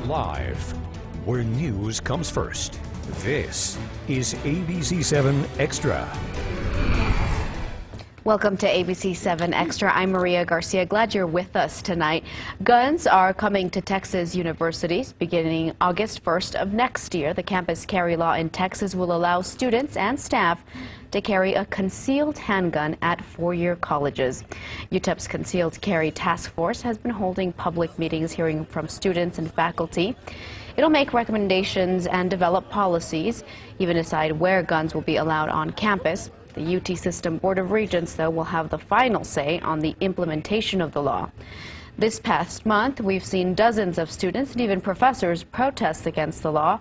Live, where news comes first. This is ABC-7 Extra. Welcome to ABC-7 Extra. I'm Maria Garcia. Glad you're with us tonight. Guns are coming to Texas universities beginning August 1st of next year. The campus carry law in Texas will allow students and staff to carry a concealed handgun at four-year colleges. UTEP's Concealed Carry Task Force has been holding public meetings hearing from students and faculty. It'll make recommendations and develop policies, even decide where guns will be allowed on campus. The UT System Board of Regents, though, will have the final say on the implementation of the law. This past month, we've seen dozens of students and even professors protest against the law,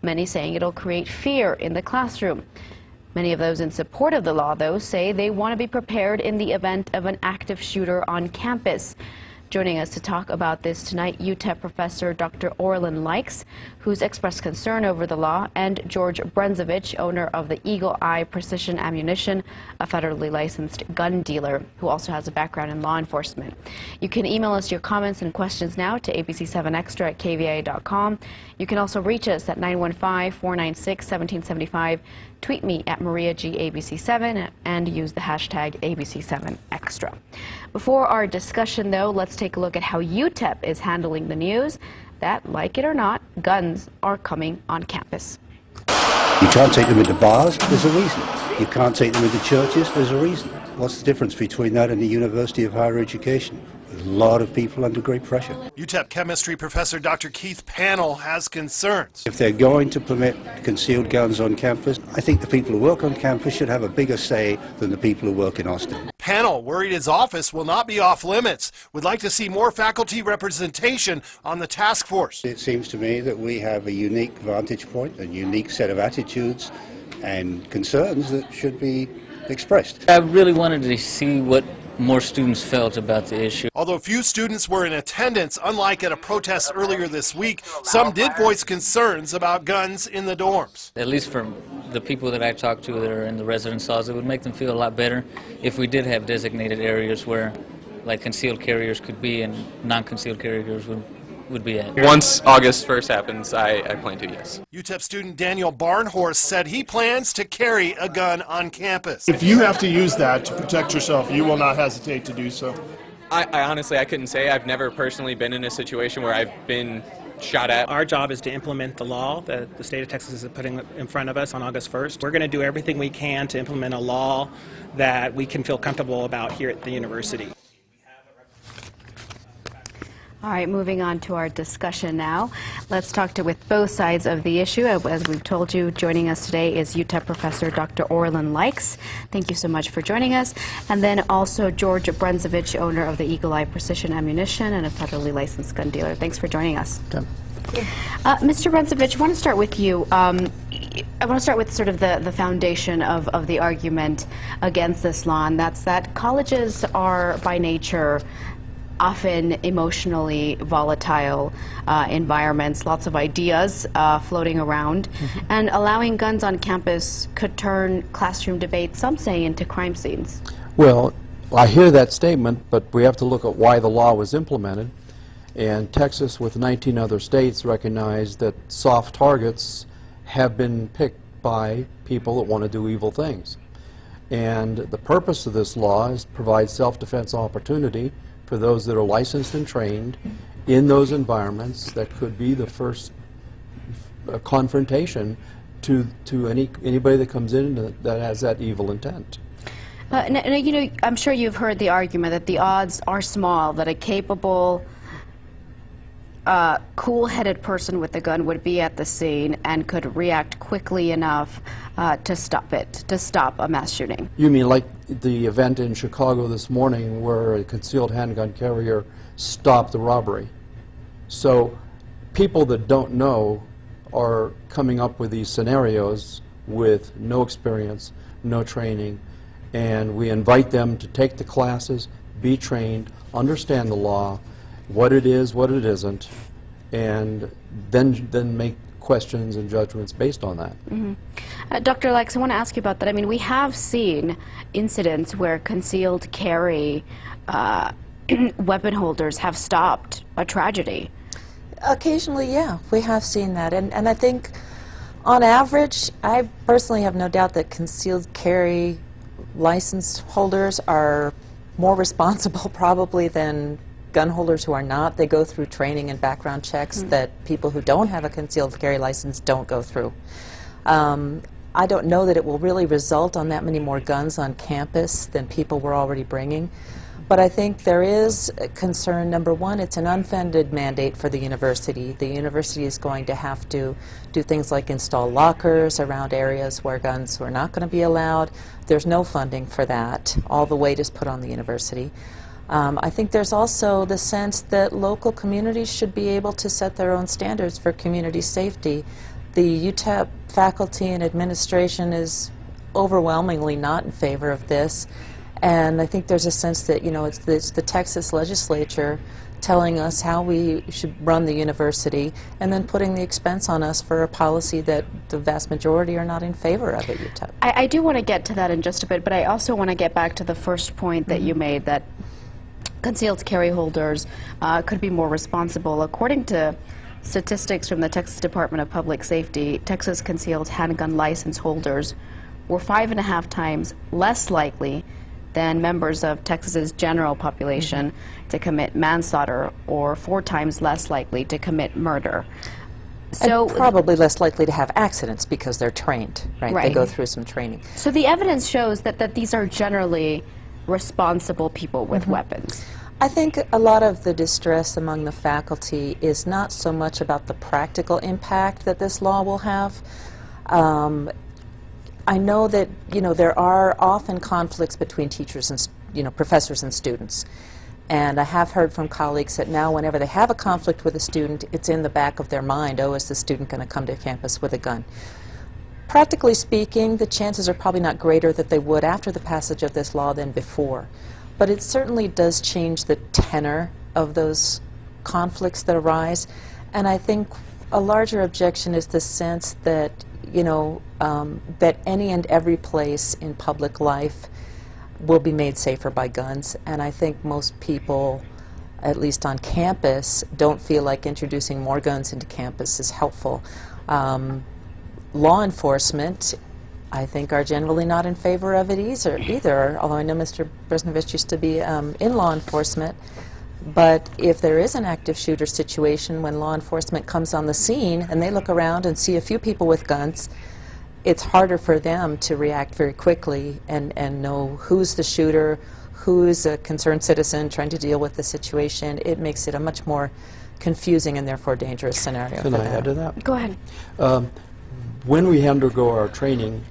many saying it'll create fear in the classroom. Many of those in support of the law, though, say they want to be prepared in the event of an active shooter on campus. Joining us to talk about this tonight, UTEP professor Dr. Orlin Likes, who's expressed concern over the law, and George Brenzovich, owner of the Eagle Eye Precision Ammunition, a federally licensed gun dealer, who also has a background in law enforcement. You can email us your comments and questions now to ABC-7Xtra at KVIA.com. You can also reach us at 915-496-1775. Tweet me at MariaGABC7 and use the hashtag ABC7Extra. Before our discussion, though, let's take a look at how UTEP is handling the news that, like it or not, guns are coming on campus. You can't take them into bars, there's a reason. You can't take them into churches, there's a reason. What's the difference between that and the University of Higher Education? There's a lot of people under great pressure. UTEP chemistry professor Dr. Keith Panel has concerns. If they're going to permit concealed guns on campus, I think the people who work on campus should have a bigger say than the people who work in Austin. Panel worried his office will not be off limits, would like to see more faculty representation on the task force. It seems to me that we have a unique vantage point, a unique set of attitudes and concerns that should be expressed. I really wanted to see what more students felt about the issue. Although few students were in attendance, unlike at a protest earlier this week, some did voice concerns about guns in the dorms. At least for the people that I talked to that are in the residence halls, it would make them feel a lot better if we did have designated areas where, like, concealed carriers could be and non-concealed carriers would be at. Once August 1st happens, I plan to, yes. UTEP student Daniel Barnhorst said he plans to carry a gun on campus. If you have to use that to protect yourself, you will not hesitate to do so. I honestly, I couldn't say. I've never personally been in a situation where I've been shot at. Our job is to implement the law that the state of Texas is putting in front of us on August 1st. We're going to do everything we can to implement a law that we can feel comfortable about here at the university. All right, moving on to our discussion now. Let's talk with both sides of the issue. As we've told you, joining us today is UTEP professor Dr. Orlin Likes. Thank you so much for joining us. And then also George Brenzovich, owner of the Eagle Eye Precision Ammunition and a federally licensed gun dealer. Thanks for joining us. Mr. Brenzovich, I want to start with you. I want to start with sort of the foundation of the argument against this law, and that's that colleges are by nature often emotionally volatile environments, lots of ideas floating around, and allowing guns on campus could turn classroom debates, some say, into crime scenes. Well, I hear that statement, but we have to look at why the law was implemented. And Texas, with 19 other states, recognized that soft targets have been picked by people that want to do evil things. And the purpose of this law is to provide self-defense opportunity for those that are licensed and trained in those environments that could be the first confrontation to anybody that comes in that has that evil intent. Now, you know, I'm sure you've heard the argument that the odds are small that a capable, cool-headed person with a gun would be at the scene and could react quickly enough to stop a mass shooting. You mean like the event in Chicago this morning where a concealed handgun carrier stopped the robbery? So people that don't know are coming up with these scenarios with no experience, no training, and we invite them to take the classes, be trained, understand the law, what it is, what it isn't, and then make questions and judgments based on that. Dr. Likes, I want to ask you about that. I mean, we have seen incidents where concealed carry weapon holders have stopped a tragedy. Occasionally, yeah, we have seen that. And I think, on average, I personally have no doubt that concealed carry license holders are more responsible probably than gun holders who are not. They go through training and background checks that people who don't have a concealed carry license don't go through. I don't know that it will really result on that many more guns on campus than people were already bringing. But I think there is a concern. Number one, it's an unfunded mandate for the university. The university is going to have to do things like install lockers around areas where guns were not going to be allowed. There's no funding for that. All the weight is put on the university. I think there's also the sense that local communities should be able to set their own standards for community safety. The UTEP faculty and administration is overwhelmingly not in favor of this. And I think there's a sense that, you know, it's the Texas legislature telling us how we should run the university and then putting the expense on us for a policy that the vast majority are not in favor of at UTEP. I do want to get to that in just a bit, but I also want to get back to the first point that you made, that concealed carry holders could be more responsible. According to statistics from the Texas Department of Public Safety, Texas concealed handgun license holders were 5.5 times less likely than members of Texas's general population to commit manslaughter, or 4 times less likely to commit murder. So and probably less likely to have accidents because they're trained, right? They go through some training. So the evidence shows that these are generally responsible people with weapons. I think a lot of the distress among the faculty is not so much about the practical impact that this law will have. I know that, you know, there are often conflicts between teachers and, you know, professors and students. And I have heard from colleagues that now whenever they have a conflict with a student, it's in the back of their mind, oh, is the student going to come to campus with a gun? Practically speaking, the chances are probably not greater that they would after the passage of this law than before. But it certainly does change the tenor of those conflicts that arise. And I think a larger objection is the sense that, you know, that any and every place in public life will be made safer by guns. And I think most people, at least on campus, don't feel like introducing more guns into campus is helpful. Law enforcement, I think, are generally not in favor of it either, although I know Mr. Bresnovich used to be in law enforcement. But if there is an active shooter situation, when law enforcement comes on the scene and they look around and see a few people with guns, it's harder for them to react very quickly and know who's the shooter, who's a concerned citizen trying to deal with the situation. It makes it a much more confusing and therefore dangerous scenario. Can I add to that? Go ahead. When we undergo our training,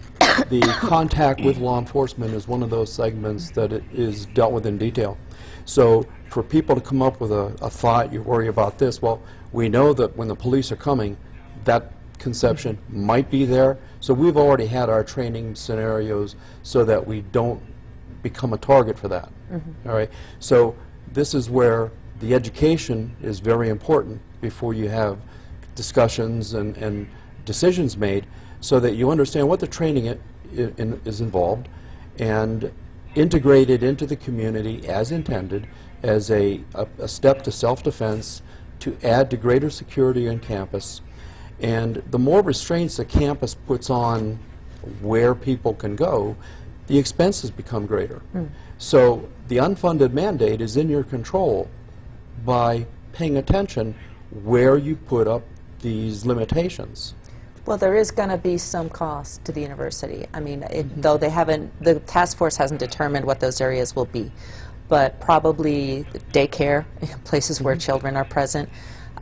the contact with law enforcement is one of those segments that it is dealt with in detail. So for people to come up with a thought, you worry about this, well, we know that when the police are coming, that conception might be there. So we've already had our training scenarios so that we don't become a target for that. All right. So this is where the education is very important before you have discussions and decisions made, so that you understand what the training is involved and integrate it into the community as intended, as a step to self-defense, to add to greater security on campus. And the more restraints the campus puts on where people can go, the expenses become greater. So the unfunded mandate is in your control by paying attention where you put up these limitations. Well, there is going to be some cost to the university. I mean, though they haven't, the task force hasn't determined what those areas will be, but probably daycare, places where children are present,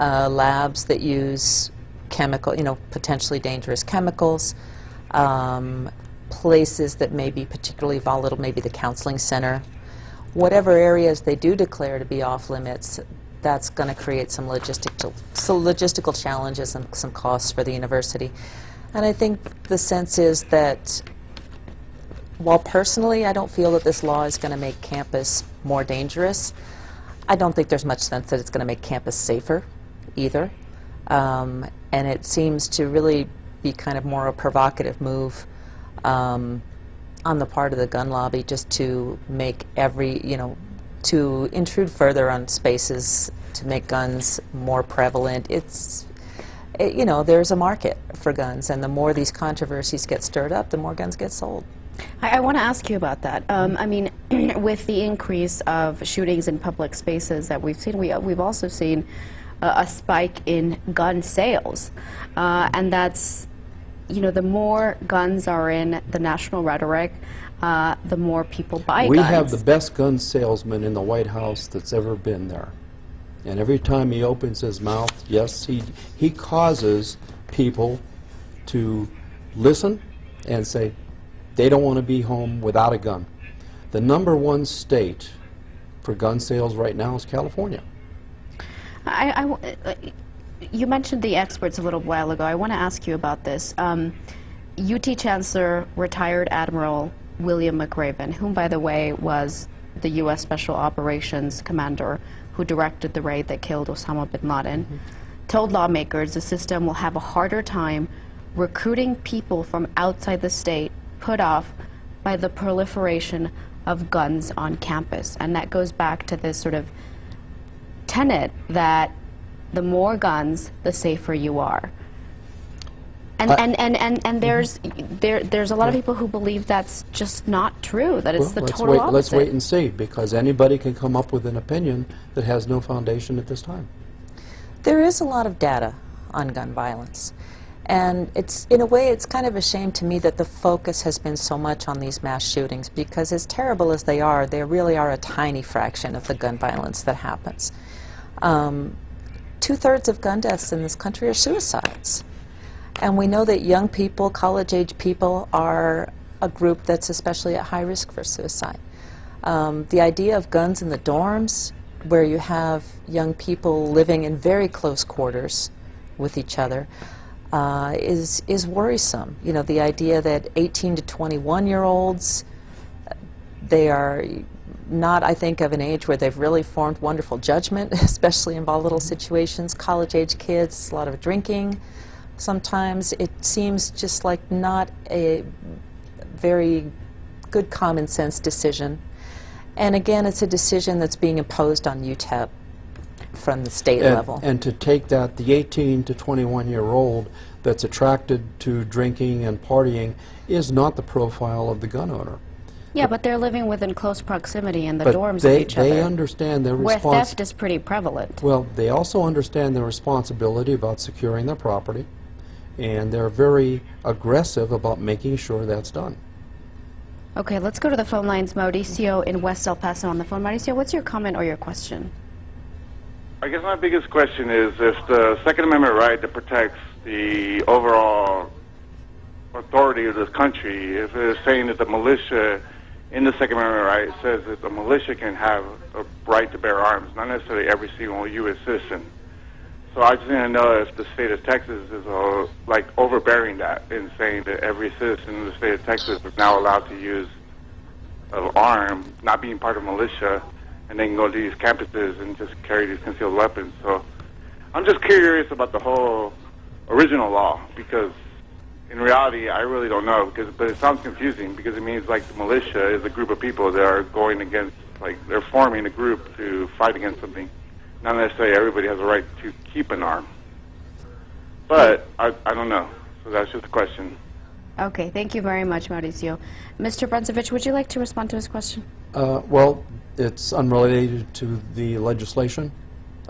labs that use chemical, you know, potentially dangerous chemicals, places that may be particularly volatile, maybe the counseling center. Whatever areas they do declare to be off limits, that's going to create some logistical challenges and some costs for the university. And I think the sense is that while personally I don't feel that this law is going to make campus more dangerous, I don't think there's much sense that it's going to make campus safer either. And it seems to really be kind of more a provocative move on the part of the gun lobby, just to make every, you know, to intrude further on spaces to make guns more prevalent. You know, there's a market for guns, and the more these controversies get stirred up, the more guns get sold. I want to ask you about that. I mean, with the increase of shootings in public spaces that we've seen, we've also seen a spike in gun sales, and that's, you know, the more guns are in the national rhetoric, the more people buy guns. We have the best gun salesman in the White House that's ever been there. And every time he opens his mouth, yes, he causes people to listen and say they don't want to be home without a gun. The #1 state for gun sales right now is California. You mentioned the experts a little while ago. I want to ask you about this. UT Chancellor, retired Admiral William McRaven, whom, by the way, was the U.S. Special Operations Commander who directed the raid that killed Osama bin Laden, told lawmakers the system will have a harder time recruiting people from outside the state put off by the proliferation of guns on campus. And that goes back to this sort of tenet that the more guns, the safer you are. And there's a lot of people who believe that's just not true, that it's the total opposite. Let's wait and see, because anybody can come up with an opinion that has no foundation at this time. There is a lot of data on gun violence. And it's, in a way, it's kind of a shame to me that the focus has been so much on these mass shootings, because as terrible as they really are a tiny fraction of the gun violence that happens. 2/3 of gun deaths in this country are suicides. And we know that young people, college-age people, are a group that's especially at high risk for suicide. The idea of guns in the dorms, where you have young people living in very close quarters with each other, is worrisome. You know, the idea that 18 to 21-year-olds, they are not, I think, of an age where they've really formed wonderful judgment, especially in volatile situations. College-age kids, a lot of drinking. Sometimes it seems just like not a very good common sense decision. And again, it's a decision that's being imposed on UTEP from the state level. And to take that, the 18 to 21-year-old that's attracted to drinking and partying is not the profile of the gun owner. Yeah, but they're living within close proximity in the dorms of each other. They understand their responsibility. Where theft is pretty prevalent. Well, they also understand their responsibility about securing their property, and they're very aggressive about making sure that's done. Okay, let's go to the phone lines. Mauricio in West El Paso on the phone. Mauricio, what's your comment or your question? I guess my biggest question is, if the Second Amendment right that protects the overall authority of this country, if it's saying that the militia in the Second Amendment right says that the militia can have a right to bear arms, not necessarily every single U.S. citizen. So I just want to know if the state of Texas is like overbearing that in saying that every citizen in the state of Texas is now allowed to use an arm, not being part of militia, and then go to these campuses and just carry these concealed weapons. So I'm just curious about the whole original law, because in reality I really don't know, but it sounds confusing, because it means like the militia is a group of people that are going against, like they're forming a group to fight against something. Not necessarily everybody has a right to keep an arm. But I don't know. So that's just a question. Okay, thank you very much, Mauricio. Mr. Brunsevich, would you like to respond to his question? Well, it's unrelated to the legislation.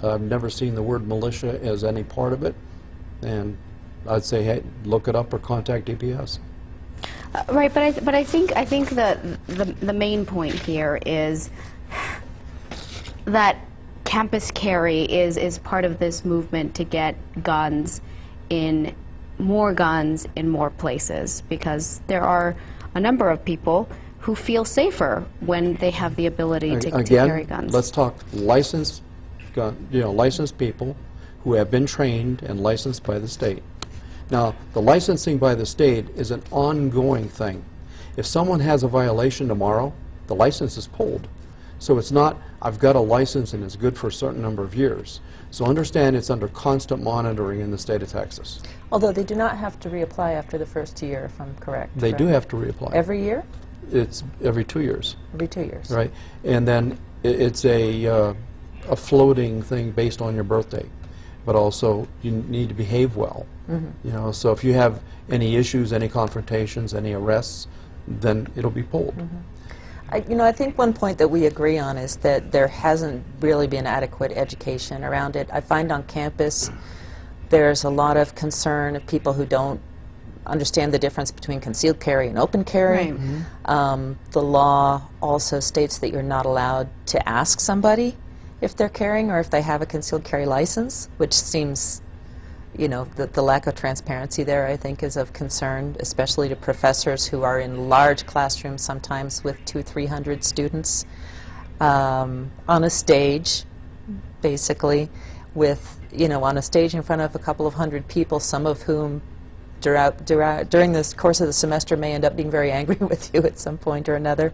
I've never seen the word militia as any part of it. And I'd say, hey, look it up or contact DPS. Right, but I think the main point here is that campus carry is part of this movement to get more guns in more places, because there are a number of people who feel safer when they have the ability to carry guns. Let's talk licensed licensed people who have been trained and licensed by the state. Now, the licensing by the state is an ongoing thing. If someone has a violation tomorrow, the license is pulled. So it's not, I've got a license and it's good for a certain number of years. So understand it's under constant monitoring in the state of Texas. Although they do not have to reapply after the first year, if I'm correct. They do have to reapply. Every year? It's every 2 years. Every 2 years. Right. And then it's a floating thing based on your birthday, but also you need to behave well. You know, so if you have any issues, any confrontations, any arrests, then it'll be pulled. You know, I think one point that we agree on is that there hasn't really been adequate education around it. I find on campus there's a lot of concern of people who don't understand the difference between concealed carry and open carry. The law also states that you're not allowed to ask somebody if they're carrying or if they have a concealed carry license, which seems, you know, the lack of transparency there, I think, is of concern, especially to professors who are in large classrooms, sometimes with 200-300 students, on a stage, basically, with, you know, on a stage in front of a couple of hundred people, some of whom during this course of the semester may end up being very angry with you at some point or another.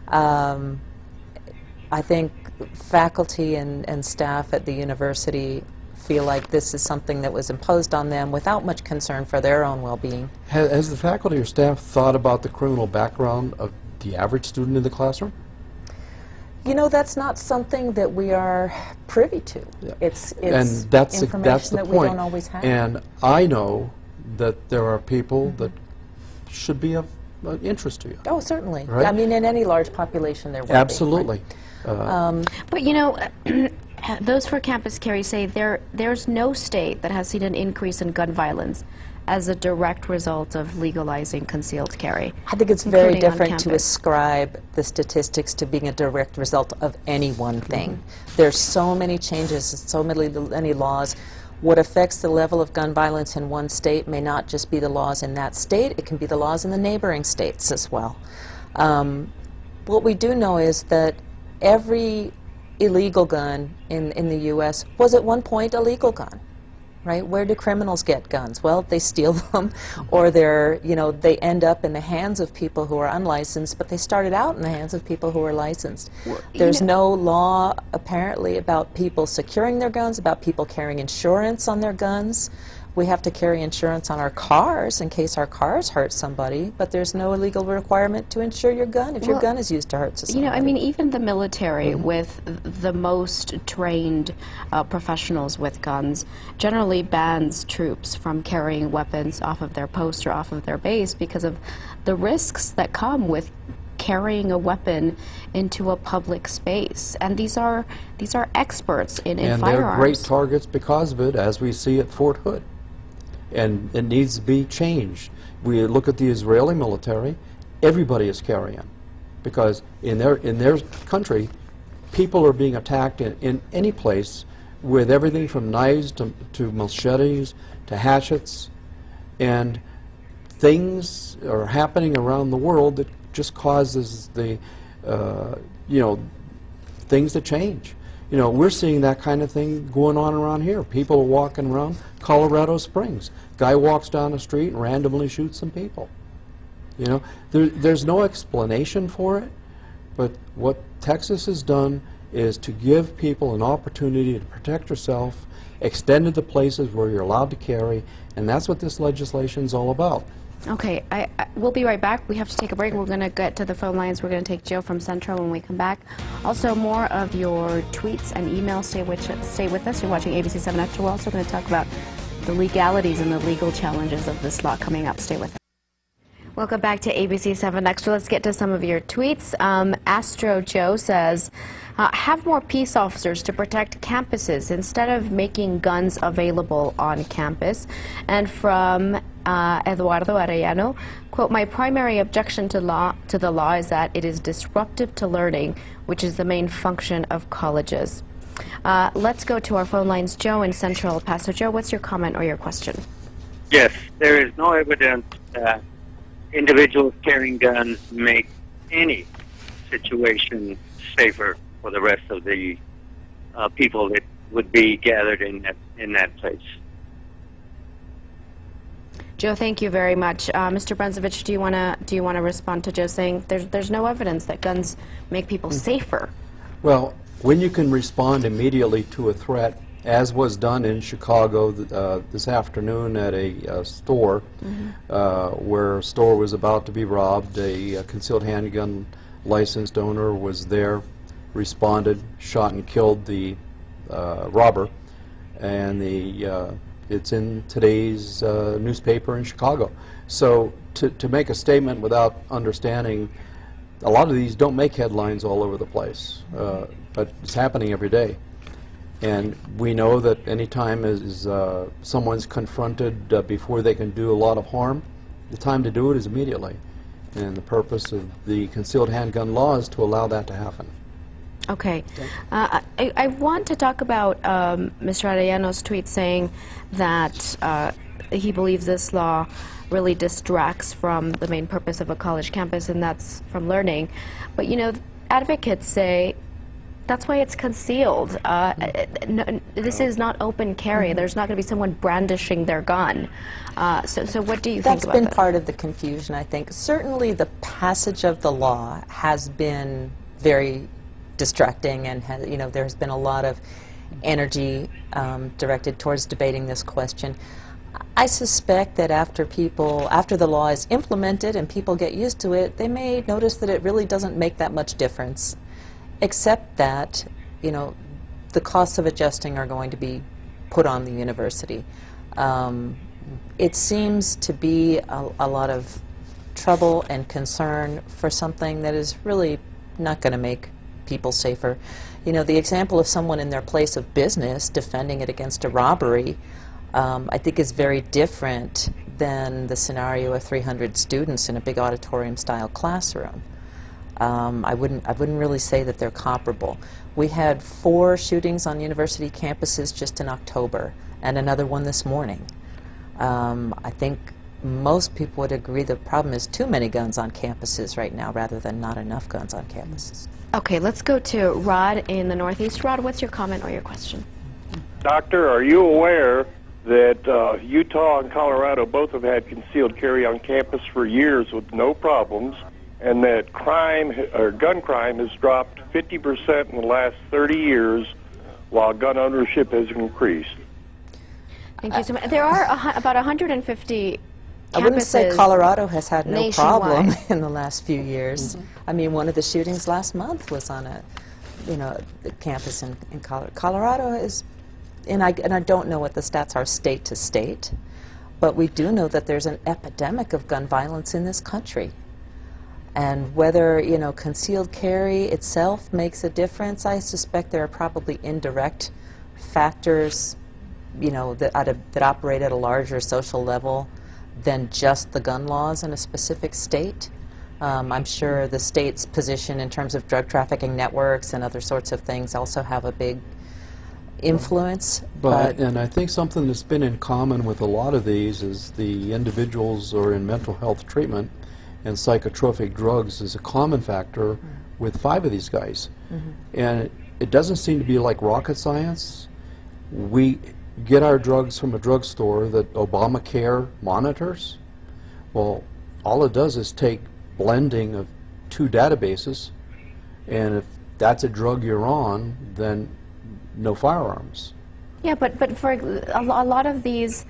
I think faculty and staff at the university feel like this is something that was imposed on them without much concern for their own well-being. Has the faculty or staff thought about the criminal background of the average student in the classroom? You know, that's not something that we are privy to. It's and that's information the that point. we don't always have. And I know that there are people that should be of interest to you. Oh, certainly. Right? I mean, in any large population there will be. Absolutely. Right? But you know, those for campus carry say there's no state that has seen an increase in gun violence as a direct result of legalizing concealed carry. I think it's very different to ascribe the statistics to being a direct result of any one thing. There's so many changes, so many laws. What affects the level of gun violence in one state may not just be the laws in that state, it can be the laws in the neighboring states as well. What we do know is that every illegal gun in the U.S. was at one point a legal gun. Right? Where do criminals get guns? Well, they steal them, or they end up in the hands of people who are unlicensed, but they started out in the hands of people who are licensed. There's no law, apparently, about people securing their guns, about people carrying insurance on their guns. We have to carry insurance on our cars in case our cars hurt somebody, but there's no legal requirement to insure your gun if your gun is used to hurt somebody. You know, I mean, even the military, with the most trained professionals with guns, generally bans troops from carrying weapons off of their post or off of their base because of the risks that come with carrying a weapon into a public space. And these are experts in firearms. And they're great targets because of it, as we see at Fort Hood. And it needs to be changed. We look at the Israeli military, everybody is carrying, because in their country, people are being attacked in any place with everything from knives to machetes to hatchets, and things are happening around the world that just causes the things to change. You know, we're seeing that kind of thing going on around here. People are walking around Colorado Springs. Guy walks down the street and randomly shoots some people. You know, there's no explanation for it, but what Texas has done is to give people an opportunity to protect yourself, extended the places where you're allowed to carry, and that's what this legislation is all about. Okay, we'll be right back. We have to take a break. We're going to get to the phone lines. We're going to take Joe from Central when we come back. Also, more of your tweets and emails. Stay with us. You're watching ABC-7 Extra. We're also going to talk about the legalities and the legal challenges of this law coming up. Stay with us. Welcome back to ABC-7 Extra. Let's get to some of your tweets. Astro Joe says, have more peace officers to protect campuses instead of making guns available on campus. And from Eduardo Arellano, quote, my primary objection to the law is that it is disruptive to learning, which is the main function of colleges. Let's go to our phone lines. Joe in Central. Pastor Joe, what's your comment or your question? Yes, there is no evidence that individuals carrying guns make any situation safer for the rest of the people that would be gathered in that place. Joe, thank you very much. Mr. Brunsovich, do you want to respond to Joe saying there's no evidence that guns make people safer? Well, when you can respond immediately to a threat, as was done in Chicago this afternoon at a store, where a store was about to be robbed, a concealed handgun licensed owner was there responded, shot and killed the robber, and it's in today's newspaper in Chicago. So to make a statement without understanding, a lot of these don't make headlines all over the place, but it's happening every day. And we know that any time someone's confronted before they can do a lot of harm, the time to do it is immediately. And the purpose of the concealed handgun law is to allow that to happen. Okay. I want to talk about Mr. Arellano's tweet saying that he believes this law really distracts from the main purpose of a college campus, and that's from learning. But, you know, advocates say that's why it's concealed. This is not open carry. There's not going to be someone brandishing their gun. So what do you think about that? That's been part of the confusion, I think. Certainly the passage of the law has been very distracting, and you know, there's been a lot of energy directed towards debating this question. I suspect that after the law is implemented and people get used to it, they may notice that it really doesn't make that much difference, except that, you know, the costs of adjusting are going to be put on the university. It seems to be a lot of trouble and concern for something that is really not going to make people safer. You know, the example of someone in their place of business defending it against a robbery, I think is very different than the scenario of 300 students in a big auditorium-style classroom. I wouldn't really say that they're comparable. We had 4 shootings on university campuses just in October, and another one this morning. I think most people would agree the problem is too many guns on campuses right now rather than not enough guns on campuses. Okay, let's go to Rod in the Northeast. Rod, what's your comment or your question? Doctor, are you aware that Utah and Colorado both have had concealed carry on campus for years with no problems, and that crime or gun crime has dropped 50% in the last 30 years while gun ownership has increased? Thank you so much. There are about 150 campuses. I wouldn't say Colorado has had no problem nationwide in the last few years. I mean, one of the shootings last month was on a, you know, campus in Colorado. Colorado is, and I don't know what the stats are state to state, but we do know that there's an epidemic of gun violence in this country. And whether, you know, concealed carry itself makes a difference, I suspect there are probably indirect factors, you know, that operate at a larger social level than just the gun laws in a specific state. I'm sure the state's position in terms of drug trafficking networks and other sorts of things also have a big influence. And I think something that's been in common with a lot of these is the individuals are in mental health treatment, and psychotropic drugs is a common factor with 5 of these guys. And it doesn't seem to be like rocket science. We get our drugs from a drugstore that Obamacare monitors. Well, all it does is take blending of 2 databases, and if that's a drug you're on, then no firearms. Yeah, but for a lot of these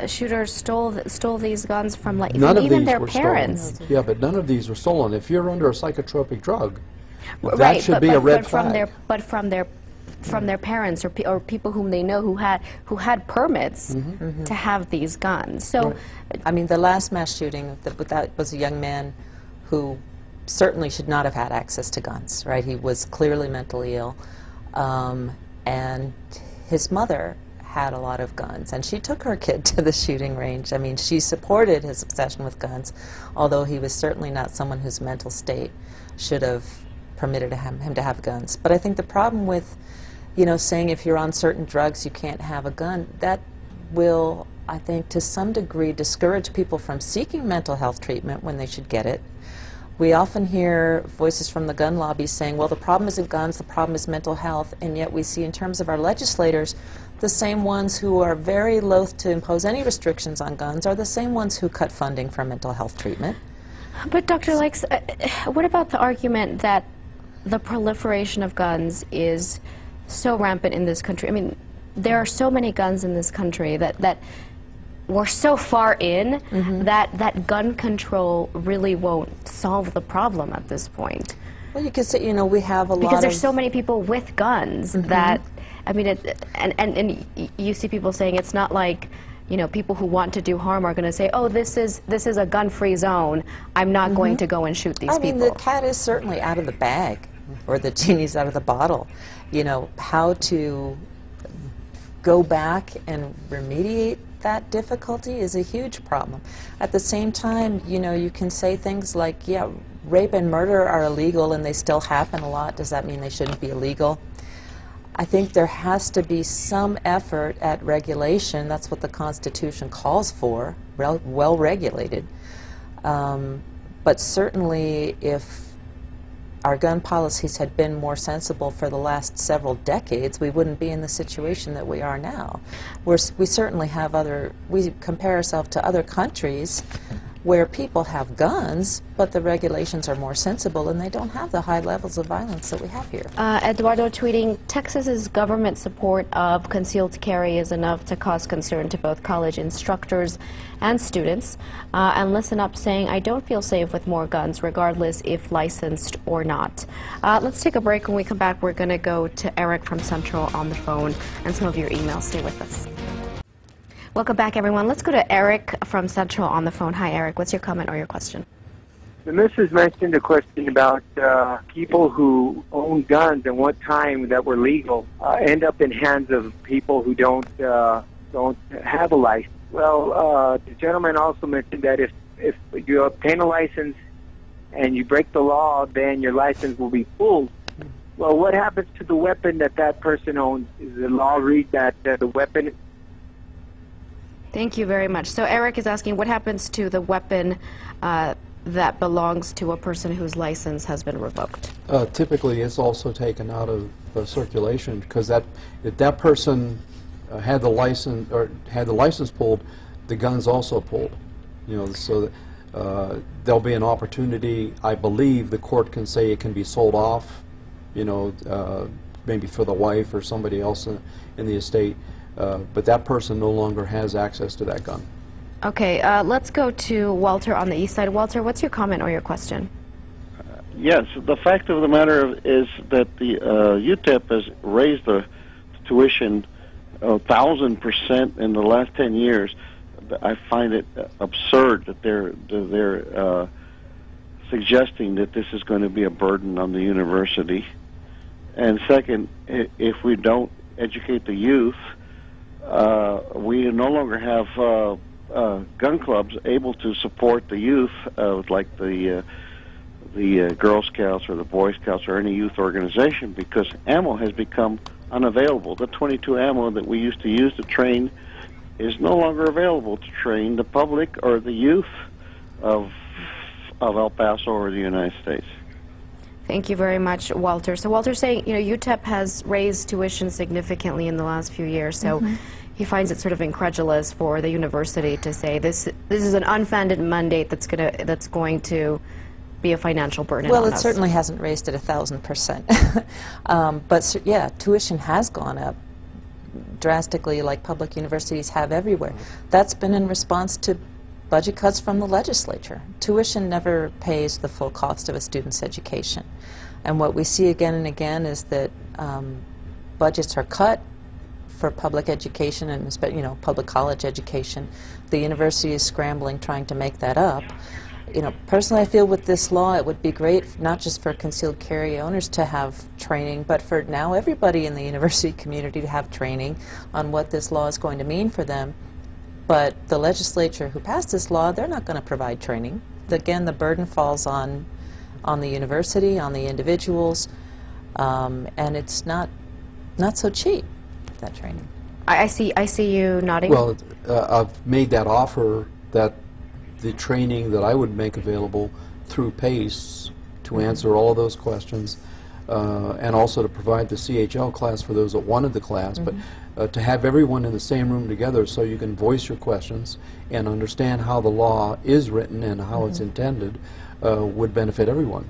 shooters stole these guns from even their parents. Stolen. Yeah, but none of these were stolen. If you're under a psychotropic drug, right, that should be a red flag. From their parents or people whom they know who had permits to have these guns. So, I mean, the last mass shooting that was a young man who certainly should not have had access to guns. Right, he was clearly mentally ill, and his mother had a lot of guns, and she took her kid to the shooting range. I mean, she supported his obsession with guns, although he was certainly not someone whose mental state should have permitted him to have guns. But I think the problem with, you know, saying if you're on certain drugs you can't have a gun, that will, I think, to some degree discourage people from seeking mental health treatment when they should get it. We often hear voices from the gun lobby saying, well, the problem isn't guns, the problem is mental health, and yet we see in terms of our legislators, the same ones who are very loath to impose any restrictions on guns are the same ones who cut funding for mental health treatment. But Dr. Likes, what about the argument that the proliferation of guns is so rampant in this country? I mean, there are so many guns in this country that we're so far in that gun control really won't solve the problem at this point. Well, you can say, you know, we have a lot because of... there's so many people with guns that, I mean, and you see people saying it's not like, you know, people who want to do harm are going to say, oh, this is a gun-free zone. I'm not going to go and shoot these people. I mean, the cat is certainly out of the bag, or the genie's out of the bottle. You know, how to go back and remediate that difficulty is a huge problem. At the same time, you know, you can say things like, yeah, rape and murder are illegal and they still happen a lot. Does that mean they shouldn't be illegal? I think there has to be some effort at regulation. That's what the Constitution calls for, well regulated. But certainly if our gun policies had been more sensible for the last several decades, we wouldn't be in the situation that we are now. We certainly have we compare ourselves to other countries where people have guns, but the regulations are more sensible and they don't have the high levels of violence that we have here. Eduardo tweeting, Texas's government support of concealed carry is enough to cause concern to both college instructors and students. And Listen Up saying, I don't feel safe with more guns, regardless if licensed or not. Let's take a break. When we come back, we're going to go to Eric from Central on the phone and some of your emails. Stay with us. Welcome back, everyone. Let's go to Eric from Central on the phone. Hi, Eric. What's your comment or your question? The missus mentioned a question about people who own guns and what time that were legal end up in hands of people who don't have a license. Well, the gentleman also mentioned that if you obtain a license and you break the law, then your license will be pulled. Well, what happens to the weapon that person owns? Does the law read that the weapon... Thank you very much. So Eric is asking, what happens to the weapon that belongs to a person whose license has been revoked? Typically, it's also taken out of circulation, because if that person had the license pulled, the gun's also pulled. You know, so there'll be an opportunity. I believe the court can say it can be sold off. You know, maybe for the wife or somebody else in the estate. But that person no longer has access to that gun. Okay, let's go to Walter on the east side. Walter, what's your comment or your question? Yes, the fact of the matter is that the UTEP has raised the tuition 1,000% in the last 10 years. I find it absurd that they're suggesting that this is going to be a burden on the university. And second, if we don't educate the youth, we no longer have gun clubs able to support the youth, like the Girl Scouts or the Boy Scouts or any youth organization, because ammo has become unavailable. The .22 ammo that we used to use to train is no longer available to train the public or the youth of El Paso or the United States. Thank you very much, Walter. So Walter's saying, you know, UTEP has raised tuition significantly in the last few years, so he finds it sort of incredulous for the university to say this is an unfunded mandate that's going to be a financial burden on us. Well, it certainly hasn't raised it 1,000%. But yeah, tuition has gone up drastically, like public universities have everywhere. That's been in response to budget cuts from the legislature. Tuition never pays the full cost of a student's education. And what we see again and again is that budgets are cut for public education and, you know, public college education. The university is scrambling, trying to make that up. You know, personally, I feel with this law, it would be great not just for concealed carry owners to have training, but for now everybody in the university community to have training on what this law is going to mean for them. But the legislature who passed this law, they're not going to provide training. Again, the burden falls on the university, on the individuals, and it's not so cheap, that training. I see you nodding. Well, I've made that offer that the training that I would make available through PACE to answer all of those questions, and also to provide the CHL class for those that wanted the class, but to have everyone in the same room together so you can voice your questions and understand how the law is written and how it's intended would benefit everyone.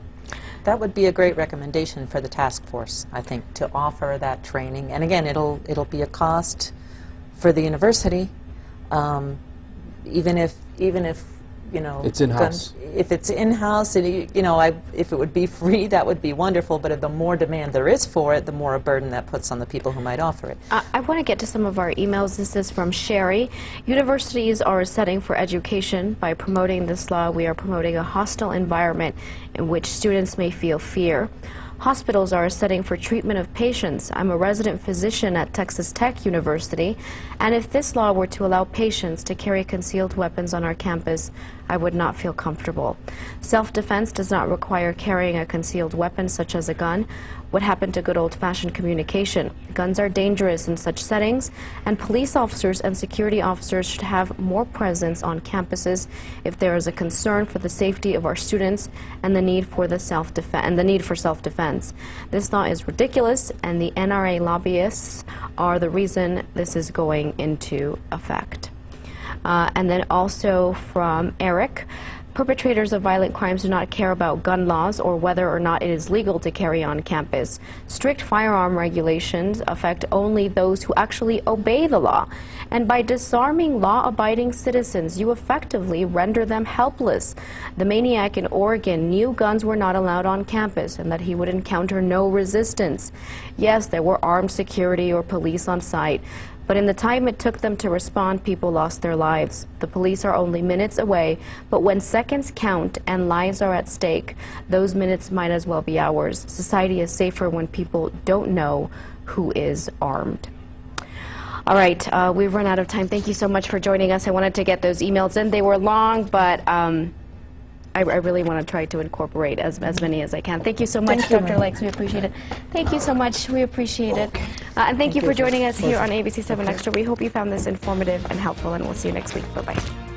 That would be a great recommendation for the task force, I think, to offer that training. And again, it'll be a cost for the university, even if you know, it's in-house. If it's in-house, and you know, if it would be free, that would be wonderful. But if the more demand there is for it, the more a burden that puts on the people who might offer it. I want to get to some of our emails. This is from Sherry. Universities are a setting for education. By promoting this law, we are promoting a hostile environment in which students may feel fear. Hospitals are a setting for treatment of patients. I'm a resident physician at Texas Tech University, and if this law were to allow patients to carry concealed weapons on our campus, I would not feel comfortable. Self-defense does not require carrying a concealed weapon such as a gun. What happened to good old-fashioned communication? Guns are dangerous in such settings, and police officers and security officers should have more presence on campuses if there is a concern for the safety of our students and the need for self-defense. This law is ridiculous, and the NRA lobbyists are the reason this is going into effect. And then also from Eric, perpetrators of violent crimes do not care about gun laws or whether or not it is legal to carry on campus. Strict firearm regulations affect only those who actually obey the law. And by disarming law-abiding citizens, you effectively render them helpless. The maniac in Oregon knew guns were not allowed on campus and that he would encounter no resistance. Yes, there were armed security or police on site, but in the time it took them to respond, people lost their lives. The police are only minutes away, but when seconds count and lives are at stake, those minutes might as well be hours. Society is safer when people don't know who is armed. All right, we've run out of time. Thank you so much for joining us. I wanted to get those emails in. They were long, but I really want to try to incorporate as many as I can. Thank you so much, Dr. Lakes. We appreciate it. Thank you so much. We appreciate it. And thank you for joining us here on ABC-7 Extra. We hope you found this informative and helpful, and we'll see you next week. Bye-bye.